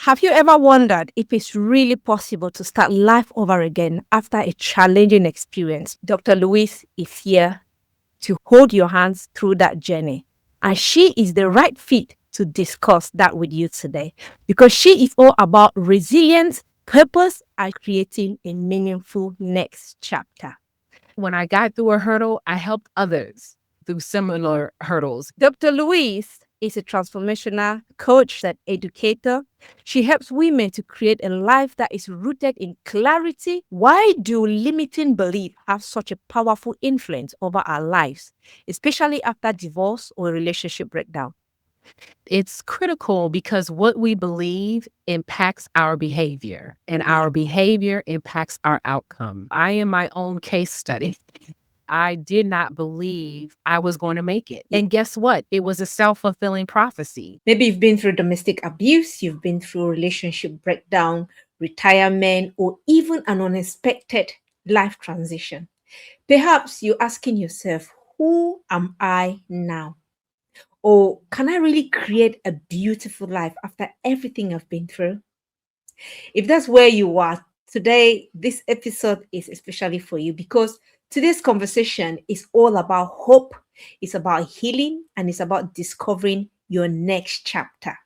Have you ever wondered if it's really possible to start life over again after a challenging experience? Dr. Louise is here to hold your hands through that journey. And she is the right fit to discuss that with you today because she is all about resilience, purpose, and creating a meaningful next chapter. When I got through a hurdle, I helped others through similar hurdles. Dr. Louise is a transformational coach and educator. She helps women to create a life that is rooted in clarity. Why do limiting beliefs have such a powerful influence over our lives, especially after divorce or relationship breakdown? It's critical because what we believe impacts our behavior, and our behavior impacts our outcome. I am my own case study. I did not believe I was going to make it. And guess what? It was a self fulfilling prophecy. Maybe you've been through domestic abuse, you've been through relationship breakdown, retirement, or even an unexpected life transition. Perhaps you're asking yourself, who am I now? Or can I really create a beautiful life after everything I've been through? If that's where you are today, this episode is especially for you because today's conversation is all about hope, it's about healing, and it's about discovering your next chapter.